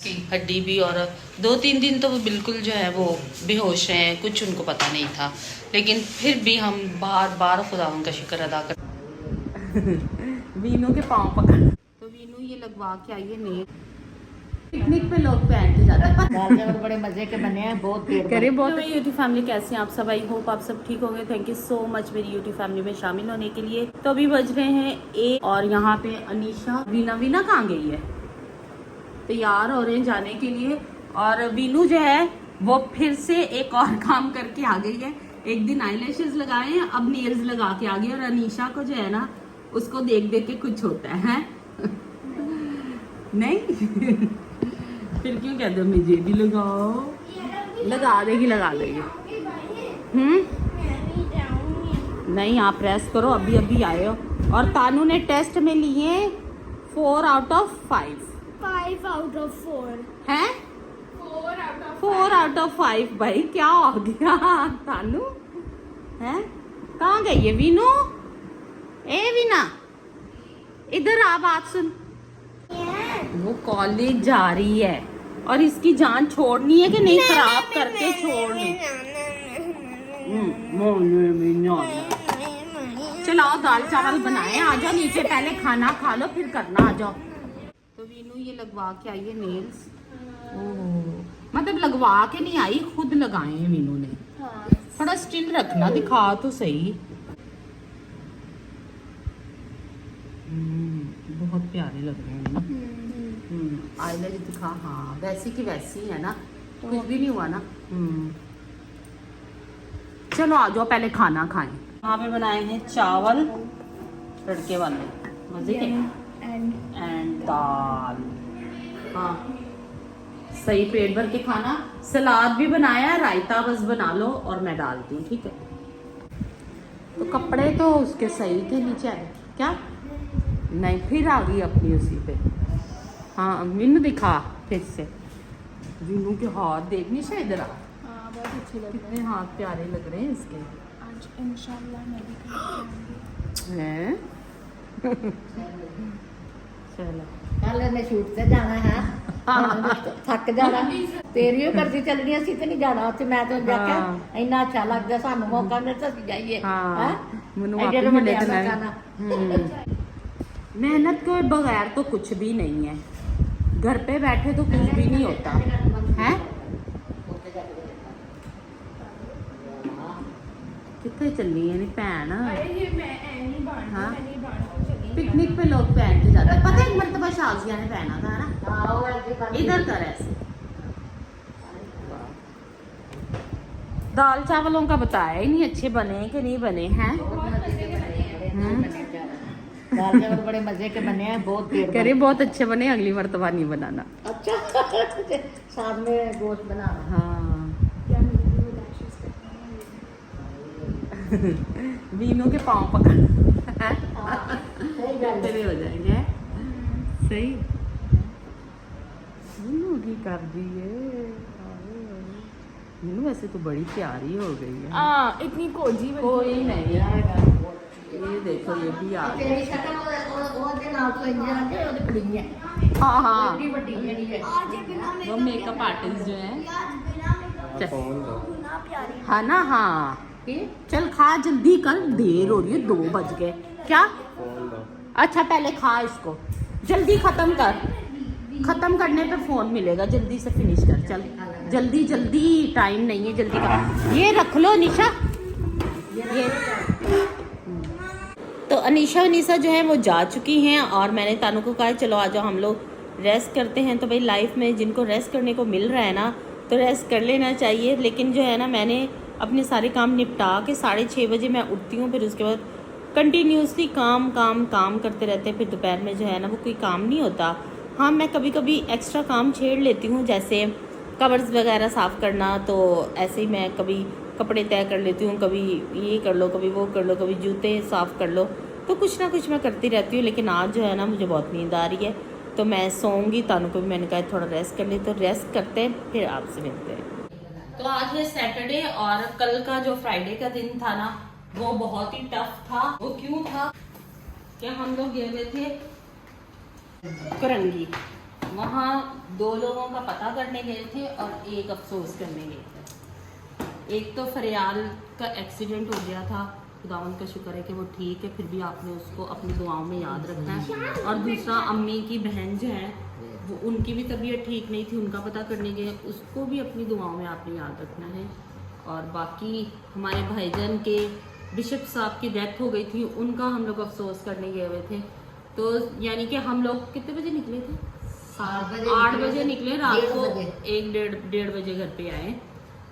की हड्डी भी। और 2-3 दिन तो वो बिल्कुल जो है वो बेहोश हैं, कुछ उनको पता नहीं था, लेकिन फिर भी हम बार बार खुदा उनका शुक्र अदा कर वीनू के पाँव पकड़। तो वीनू ये लगवा के आई है नेल। पिकनिक पे लोग पहन के जाते हैं, बड़े मजे के बने हैं, बहुत देर करे बहुत। मेरी यूट्यूब फैमिली कैसे हैं आप सब? आई होप आप सब ठीक होंगे। थैंक यू सो मच मेरी यूट्यूब फैमिली में शामिल होने के लिए। तो अभी बज रहे हैं 1 और यहाँ पे अनीशा वीना कहाँ गई है? तैयार हो रहे हैं जाने के लिए। और वीनू जो है वो फिर से एक और काम करके आ गई है। एक दिन आईलैशेस लगाए हैं, अब नेल्स लगा के आ गई। और अनीशा को जो है ना, उसको देख देख के कुछ होता है नहीं फिर क्यों कहते हो मुझे भी लगाओ? लगा देगी नहीं, आप प्रेस करो। अभी अभी आए हो। और तानू ने टेस्ट में लिए 4 आउट ऑफ 5 5 out of 4 हैं? 4 आउट ऑफ 5 भाई क्या हो गया तानू? हैं? कहाँ गई है वीनू? ए वीना इधर आ, बात सुन। वो कॉलेज जा रही है और इसकी जान छोड़नी है कि नहीं? खराब करके छोड़नी। चलो आओ दाल चावल बनाए, आ जाओ नीचे, पहले खाना खा लो फिर करना, आ जाओ। तो वीनू ये लगवा के आई है नेल्स। ओह, मतलब लगवा के नहीं आई, खुद लगाए हैं वीनू ने। थोड़ा स्टिल रखना, दिखा तो सही। बहुत प्यारे लग रहे हैं ना। आईलैश दिखा। हाँ वैसी की वैसी है ना, कुछ भी नहीं हुआ ना। चलो आ जाओ पहले खाना खाएं। यहाँ पे बनाए हैं चावल तड़के वाले मजे के एंड दाल। हाँ सही, पेट भर के खाना। सलाद भी बनाया, रायता बस बना लो और मैं डालती हूँ, ठीक है? तो कपड़े तो उसके सही थे नीचे क्या? नहीं, फिर आ गई अपनी उसी पे। हाँ मीनू दिखा फिर से। वीनू के हाथ देखनी शायद इधर आ। बहुत अच्छे लग रहे कितने हाथ प्यारे लग रहे हैं इसके। आज इंशाल्लाह मैं भी करूँगी। हैं? चलो कल ने शूट से जाना है, थक जाना। तेरी भी मर्जी चलनी, असी तो नहीं जाना उत्थे। मैं तो जाके इन्ना अच्छा लगदा, सानू मौका मिले तो असी जाइए। मेहनत के बगैर तो कुछ भी नहीं है। घर पे बैठे तो कुछ भी नहीं होता है। कितने चलनी है भैन? हाँ पिकनिक पे लोग पहन के जाते हैं। पता है एक मरतबा शाजिया ने पहना था ना, इधर कर ऐसे। दाल चावलों का बताया ही नहीं, अच्छे बने कि नहीं बने हैं? दाल चावल बड़े मजे के बने हैं, बहुत देर करे बहुत अच्छे बने, अगली मरतबा नहीं बनाना। अच्छा साथ में गोश्त बनाना। हाँ वीनू के पाँव पकड़ तेरे हो जाएंगे। सही वीनू की कर दी है। वीनू वैसे तो बड़ी प्यारी हो गई है। इतनी कोजी कोई नहीं है। ये देखो ये भी आ गई। तेरी शक्ल ਉਹਦੇ ਨਾਲ ਤੋਂ ਇੰਜ ਆ ਕੇ ਉਹਦੀ ਕੁੜੀ ਹੈ। हाँ हाँ बड़ी बड़ी ਜਿਹੜੀ है। वो मेकअप आर्टिस्ट जो है। बिना प्यारी। हाँ ना, हाँ चल खा जल्दी कर, देर हो रही है, 2 बज गए। क्या? अच्छा पहले खा इसको, जल्दी खत्म कर। खत्म करने पे फोन मिलेगा, जल्दी से फिनिश कर। चल जल्दी जल्दी, टाइम नहीं है, जल्दी कर। ये रख लो निशा, ये। तो अनीशा जो है वो जा चुकी हैं और मैंने तानू को कहा चलो आ जाओ हम लोग रेस्ट करते हैं। तो भाई लाइफ में जिनको रेस्ट करने को मिल रहा है ना, तो रेस्ट कर लेना चाहिए। लेकिन जो है ना, मैंने अपने सारे काम निपटा के 6:30 बजे मैं उठती हूँ। फिर उसके बाद कंटिन्यूसली काम करते रहते हैं। फिर दोपहर में जो है ना वो कोई काम नहीं होता। हाँ मैं कभी कभी एक्स्ट्रा काम छेड़ लेती हूँ, जैसे कवर्स वगैरह साफ़ करना। तो ऐसे ही मैं कभी कपड़े तय कर लेती हूँ, कभी ये कर लो, कभी वो कर लो, कभी जूते साफ़ कर लो। तो कुछ ना कुछ मैं करती रहती हूँ। लेकिन आज जो है ना मुझे बहुत नींद आ रही है, तो मैं सोऊंगी। तानू को भी मैंने कहा थोड़ा रेस्ट कर ले, तो रेस्ट करते हैं फिर आपसे मिलते हैं। तो आज है सैटरडे और कल का जो फ्राइडे का दिन था ना, वो बहुत ही टफ था। वो क्यों था? क्या हम लोग गए हुए थे करंगी। वहाँ 2 लोगों का पता करने गए थे और एक अफसोस करने गए थे। एक तो फरियाल का एक्सीडेंट हो गया था, खुदावंद का शुक्र है कि वो ठीक है, फिर भी आपने उसको अपनी दुआओं में याद रखना है। और दूसरा अम्मी की बहन जो है वो, उनकी भी तबीयत ठीक नहीं थी, उनका पता करने गए, उसको भी अपनी दुआओं में आपने याद रखना है। और बाकी हमारे भाईजान के बिशप साहब की डेथ हो गई थी, उनका हम लोग अफसोस करने गए हुए थे। तो यानी कि हम लोग कितने बजे निकले थे? 8 बजे निकले, रात को 1-1:30 बजे घर पे आए।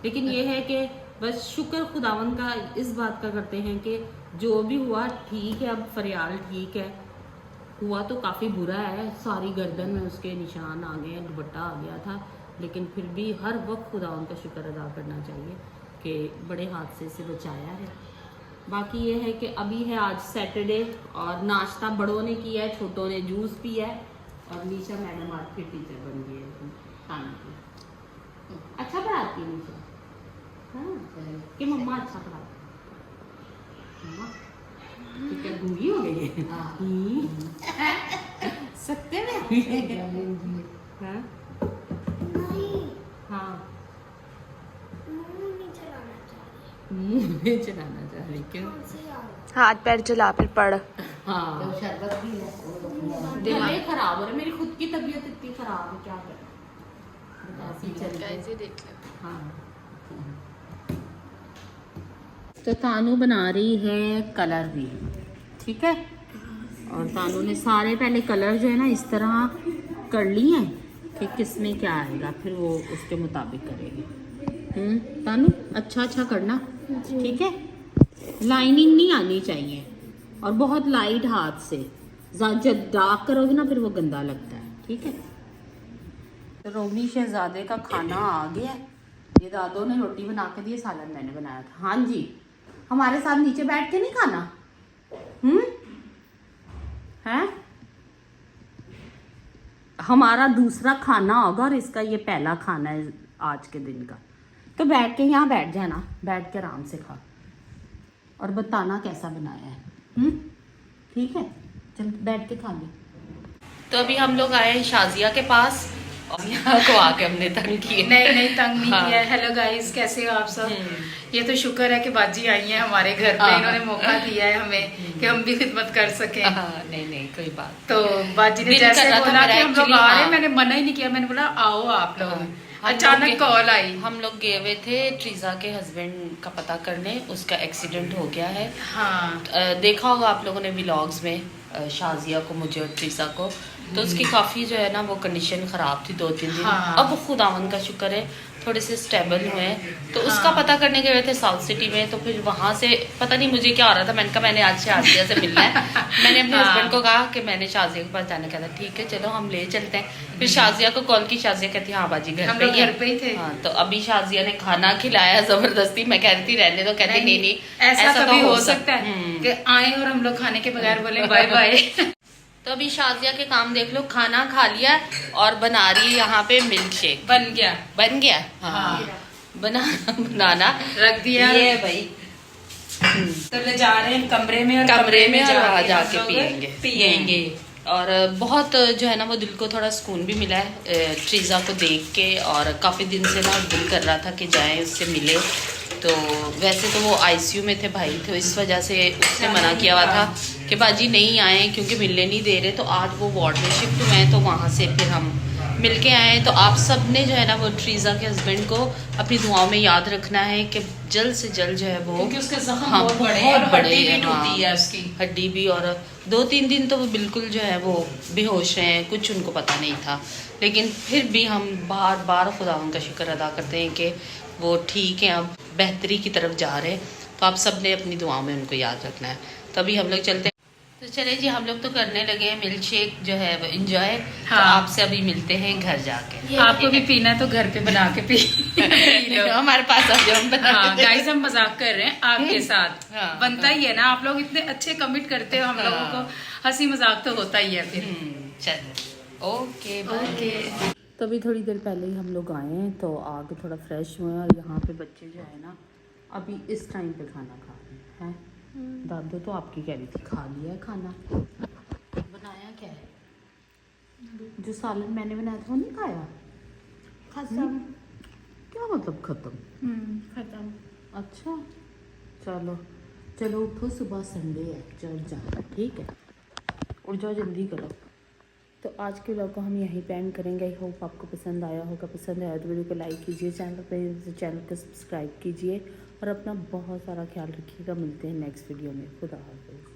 लेकिन ये है कि बस शुक्र खुदावन का इस बात का करते हैं कि जो भी हुआ ठीक है, अब फरियाल ठीक है। हुआ तो काफ़ी बुरा है, सारी गर्दन में उसके निशान आ गए, दुपट्टा आ गया था, लेकिन फिर भी हर वक्त खुदावन का शुक्र अदा करना चाहिए कि बड़े हादसे से बचाया है। बाकी ये है कि अभी है आज सैटरडे और नाश्ता बड़ों ने किया है, छोटों ने जूस पिया है और नीशा मैडम आज फिर टीचर बन गई है खाने की। अच्छा पढ़ाती है नीशा, हाँ कि मम्मा अच्छा पढ़ाती है। मम्मा तो क्या गूंगी हो गई है? सत्य में? हाँ हाँ, मुंह में चलाना चाह रही क्यों? हाथ पैर चला फिर पढ़। हाँ दिमाग खराब हो रहा है, मेरी खुद की तबीयत इतनी खराब है, क्या करें, ऐसे ही चल रहा है। देख लो। हाँ तो तानू बना रही है कलर भी, ठीक है। और तानू ने सारे पहले कलर जो है ना इस तरह कर लिए हैं कि किस में क्या आएगा, फिर वो उसके मुताबिक करेगी। तानू अच्छा अच्छा करना, ठीक है। लाइनिंग नहीं आनी चाहिए और बहुत लाइट हाथ से, जब डार्क करोगे ना फिर वो गंदा लगता है, ठीक है। तो रोबनी शहजादे का खाना आ गया, ये दादो ने रोटी बना के दी, सालन मैंने बनाया था। हाँ जी, हमारे साथ नीचे बैठ के नहीं खाना, है हमारा दूसरा खाना होगा और इसका ये पहला खाना है आज के दिन का। तो बैठ के यहाँ बैठ जाना, बैठ के आराम से खा और बताना कैसा बनाया है, ठीक है। चल बैठ के खा ले। तो अभी हम लोग आए हैं शाजिया के पास और यहाँ को आके हमने तंग किए। नहीं तंग नहीं हाँ। किया। हेलो गाइस, कैसे हो आप सब? ये तो शुक्र है कि बाजी आई है हमारे घर पे, इन्होंने मौका दिया है हमें कि हम भी खिदमत कर सकें। नहीं कोई बात। तो बाजी ने दिल कर जैसे रहा था बोला मेरा कि हम लोग actually, आ रहे हैं, हाँ। मैंने मना ही नहीं किया, मैंने बोला आओ आप लोग। हम अचानक लोग कॉल आई। हम लोग गए हुए थे ट्रीजा के हस्बैंड का पता करने, उसका एक्सीडेंट हो गया है। हाँ देखा होगा आप लोगों ने व्लॉग्स में, शाजिया को, मुझे और ट्रीजा को। तो उसकी काफ़ी जो है ना वो कंडीशन ख़राब थी 2-3 दिन। हाँ। अब खुदावन का शुक्र है थोड़े से स्टेबल हुए हैं। तो उसका हाँ। पता करने गए थे साउथ सिटी में। तो फिर वहाँ से पता नहीं मुझे क्या हो रहा था, मैंने कहा मैंने आज शाजिया से मिलना है। मैंने अपने हाँ। हस्बैंड को कहा कि मैंने शाजिया के पास जाने का था, ठीक है चलो हम ले चलते हैं। फिर शाजिया को कॉल की, शाजिया कहती हाँ बाजी घर हम पे लोग ही है। घर पे ही थे। हाँ, तो अभी शाजिया ने खाना खिलाया जबरदस्ती, मैं कह रही थी रहने दो, कहती नहीं ऐसा तो कभी हो सकता है हम्म। कि आए और हम लोग खाने के बगैर बोले बाय बाय। तो अभी शाजिया के काम देख लो, खाना खा लिया और बना रही है यहाँ पे मिल्क शेक। बन गया। बन गया, हाँ। बनाना रख दिया ये भाई। तो ले जा रहे हैं कमरे में, और कमरे में और वहाँ हम जाके लोग पियेंगे। और बहुत जो है ना वो दिल को थोड़ा सुकून भी मिला है ट्रीजा को देख के, और काफ़ी दिन से ना दिल कर रहा था कि जाएं उससे मिले। तो वैसे तो वो आईसीयू में थे भाई, तो इस वजह से उसने मना किया हुआ था कि बाजी नहीं आए क्योंकि मिलने नहीं दे रहे। तो आज वो वार्ड में शिफ्ट हुए हैं, तो वहाँ से फिर हम मिल के आए। तो आप सब ने जो है ना वो ट्रीजा के हस्बैंड को अपनी दुआओं में याद रखना है कि जल्द से जल्द जो है वो, क्योंकि उसके जख्म हाँ, बहुत बड़े हैं और बहुत बड़े हड्डी भी हैं, टूटी हाँ। है उसकी। हड्डी भी, और 2-3 दिन तो वो बिल्कुल जो है वो बेहोश हैं, कुछ उनको पता नहीं था। लेकिन फिर भी हम बार बार खुदावन का शुक्र अदा करते हैं कि वो ठीक हैं, अब बेहतरी की तरफ जा रहे हैं। तो आप सब ने अपनी दुआओं में उनको याद रखना है। तभी हम लोग चलते हैं। तो चले जी, हम लोग तो करने लगे हैं मिल्क शेक जो है वो एंजॉय। हाँ। तो आपसे अभी मिलते हैं घर जाके। आपको भी पीना है तो घर पे बना के पी लो। हमारे पास आ जाओ, हम बना हाँ के देते हैं। गाइस, हम मजाक कर रहे हैं आपके साथ। हाँ, बनता ही है ना, आप लोग इतने अच्छे कमिट करते हो, हम लोगों को हंसी मजाक तो होता ही है फिर। चलो ओके बाय। ओके। तो अभी थोड़ी देर पहले ही हम लोग आए हैं, तो आके थोड़ा फ्रेश हुए हैं। और यहाँ पे बच्चे जो है ना अभी इस टाइम पे खाना खा रहे हैं। दादू तो आपकी कह रही थी खा लिया है खाना। बनाया क्या है? जो सालन मैंने बनाया था वो नहीं खाया? खत्म। क्या मतलब खत्म? खत्म। अच्छा चलो चलो उठो, सुबह संडे है, चर्च जाना, ठीक है, उठ जाओ जल्दी करो। तो आज के व्लॉग को हम यहीं पे एंड करेंगे। आई होप आपको पसंद आया होगा। पसंद आया तो वीडियो को लाइक कीजिए, चैनल को सब्सक्राइब कीजिए और अपना बहुत सारा ख्याल रखिएगा। मिलते हैं नेक्स्ट वीडियो में। खुदा हाफिज़।